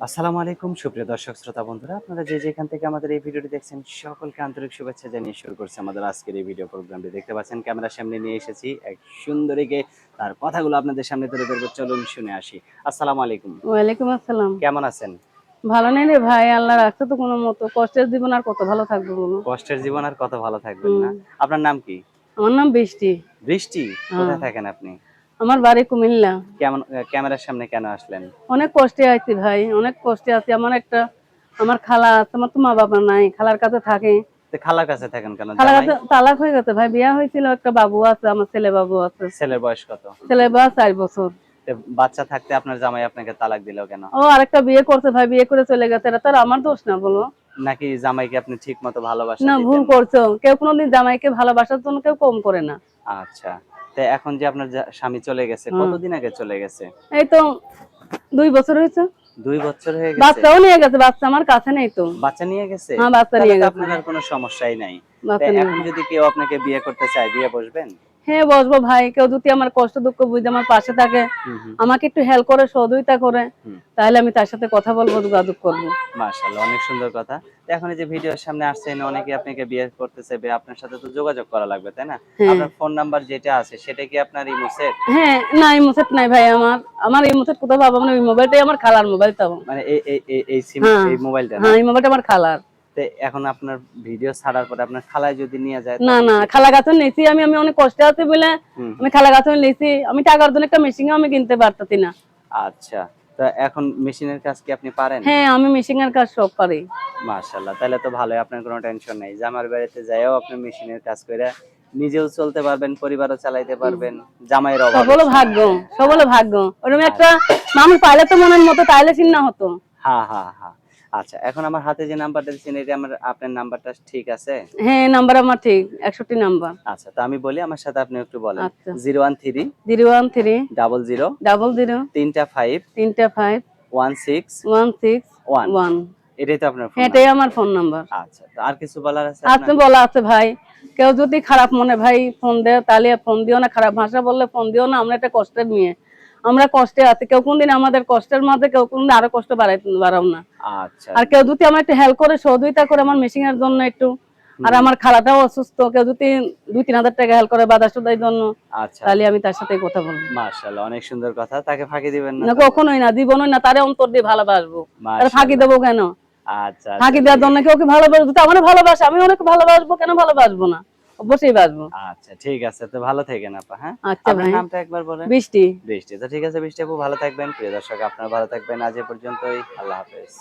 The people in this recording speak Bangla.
আসসালামু আলাইকুম সুপ্রিয় দর্শক শ্রোতা বন্ধুরা, আপনারা যে যেখান থেকে আমাদের এই ভিডিওটি দেখছেন সকলকে আন্তরিক শুভেচ্ছা জানিয়ে শুরু করছি আমাদের আজকের এই ভিডিও প্রোগ্রামটি। দেখতে পাচ্ছেন ক্যামেরার সামনে নিয়ে এসেছি এক সুন্দরীকে, তার কথাগুলো আপনাদের সামনে তুলে ধরবো। চলুন শুনে আসি। আসসালামু আলাইকুম। ওয়ালাইকুম আসসালাম। কেমন আছেন? ভালো নেই রে ভাই, আল্লাহ রাখছে তো কোনো মতো। কষ্টের জীবন আর কত ভালো থাকবো বলো। কষ্টের জীবন আর কত ভালো থাকবেন হুম। না। আপনার নাম কি? আমার নাম বৃষ্টি। বৃষ্টি? হ্যাঁ। কোথায় থাকেন আপনি? আমার বাড়ি কুমিল্লা। কেমন ক্যামেরার সামনে কেন আসলেন? অনেক কষ্টে আছি ভাই, অনেক কষ্টে আছি। আমার খালা আছে, আমার তো মা বাবা নাই, খালার কাছে থাকে। তো খালার কাছে থাকেন কেন? খালার জামাই? কাছে তালাক হয়ে গেছে ভাই, বিয়া হয়েছিল, একটা বাবু আছে, আমার ছেলে বাবু আছে। ছেলের বয়স কত? ছেলে বয়স 4 বছর। তো বাচ্চা থাকতে আপনার জামাই আপনাকে তালাক দিল কেন? ও আরেকটা বিয়ে করছে ভাই, বিয়ে করে চলে গেছে। এটা তার আমার দোষ না বলো। নাকি জামাইকে আপনি ঠিক মতো ভালোবাসা না, ভুল দিতেন না? করছো। কেউ কোনোদিন জামাইকে ভালোবাসার জন্য কেউ কম করে না। আচ্ছা। তো এখন যে আপনার স্বামী চলে গেছে, হুম। কতদিন আগে চলে গেছে? এই তো 2 বছর হয়েছে। 2 বছর হয়ে গেছে? বাচ্চাও নিয়ে গেছে, বাচ্চা আমার কাছে নেই তো। বাচ্চা নিয়ে গেছে? হ্যাঁ, বাচ্চা তাহলে নিয়ে তো গেছে। আপনার আর কোনো সমস্যাই নাই। তো বাচ্চা নিয়ে এখন গেছে। যদি কেউ আপনাকে বিয়ে করতে চায়, বিয়ে বসবেন? হ্যাঁ, বসবো ভাই। কেউ যদি আমার কষ্ট দুঃখ বুঝে আমার পাশে থাকে, হুম, হুম, আমাকে একটু হেল্প করে, সহযোগিতা করে, হুম। তাহলে আমি তার সাথে কথা বলবো, যোগাযোগ করবো। মাশাআল্লাহ, অনেক সুন্দর কথা। তো এখন এই যে ভিডিওর সামনে আসছেন, অনেকে আপনাকে বিয়ে করতে চাইবে, আপনার সাথে তো যোগাযোগ করা লাগবে, তাই না? হ্যাঁ। আপনার ফোন নাম্বার যেটা আছে সেটা কি আপনার ইমো সেট? হ্যাঁ, না ইমোসেট নাই ভাই আমার। আমার ইমোসেট কোথাও পাবো না, ওই মোবাইলটাই আমার খালার মোবাইল তো। মানে এই সিম, হ্যাঁ। এই মোবাইলটা না? হ্যাঁ, এই মোবাইলটা আমার খালার। তো এখন আপনার ভিডিও ছাড়ার পরে আপনার খালায় যদি নিয়ে যায় না তখন না, কি? খালা গাছও নিয়েছি আমি অনেক কষ্টে আছি বলে। হুম, আমি খালা গাছও নিয়েছি। আমি টাকার জন্য একটা মেশিনও আমি কিনতে পারতাছি না। আচ্ছা। তো এখন মেশিনের কাজ কি আপনি পারেন? হ্যাঁ, আমি মেশিং এর কাজ সব পারি। মাশাআল্লাহ, তাহলে তো ভালোই, আপনার কোনো টেনশন নাই। জামার বাড়িতে যাইও আপনি মেশিনের কাজ কইরা নিজেও চলতে পারবেন, পরিবারও চালাইতে পারবেন, জামাইয়ের সব অভাবের হলো সময়, ভাগ্য, তাই না? সব হলো ভাগ্য। ওরকম একটা আচ্ছা। মানুষ পাইলে তো মনের মতো, তাইলে চিন্তা হতো। হ্যাঁ, হ্যাঁ, হ্যাঁ। আচ্ছা, এখন আমার হাতে যে নাম্বারটা দিচ্ছেন এটা আপনার নাম্বারটা ঠিক আছে? হ্যাঁ, নাম্বার আমার ঠিক 61 নাম্বার। আচ্ছা, তো আমি বলি, আমার সাথে আপনি একটু বলেন। আচ্ছা। 013 013 00 00 3টা 5 3 5 16 16 1। 1। এটাই তো আপনার ফোন এটাই নাম্বার? আমার ফোন নাম্বার। আচ্ছা, তো আর কিছু বলার আছে আছে, আপনার? বলা আছে ভাই। কেউ যদি খারাপ মনে ভাই ফোন দেয়, তাহলে ফোন দিও না। খারাপ ভাষা বললে ফোন দিও না। আমরা একটা কষ্টের মেয়ে, আমরা কষ্টে আছি। কেউ কোনদিন আমাদের কষ্টের মাঝে কেউ কোনদিন আরো কষ্ট বাড়াও না। আচ্ছা। আর কেউ যদি আমার একটু হেল্প করে, সহযোগিতা করে আমার মেশিং এর জন্য একটু, আর হুম, আমার খালাটাও অসুস্থ, কেউ যদি 2-3 হাজার টাকা হেল্প করে বাধা সুদাই জন্য, আচ্ছা। তাহলে আমি তার সাথে কথা বলবো। মাশাআল্লাহ, অনেক সুন্দর কথা। তাকে ফাঁকি দিবেন না না, তো? কখনোই না, জীবনই না। তারে অন্তর দিয়ে ভালোবাসবো, তারে ফাঁকি মাশাআল্লাহ। দেবো কেন? আচ্ছা, আচ্ছা, ফাঁকি দেওয়ার ঠিক জন্য আছে। কেউ কি ভালোবাসবো? যদি আমার ভালোবাসে, আমি অনেক ভালোবাসবো, কেন ভালোবাসবো না? অবশ্যই বাসবো। আচ্ছা, ঠিক আছে। তো ভালো থাকেন আপা, হ্যাঁ? আচ্ছা আপনার ভাই। নামটা একবার বলেন। বৃষ্টি। বৃষ্টি। তো ঠিক আছে বৃষ্টি আপু, ভালো থাকবেন। প্রিয় দর্শক, আপনারা ভালো থাকবেন। আজ এ পর্যন্তই। আল্লাহ হাফেজ।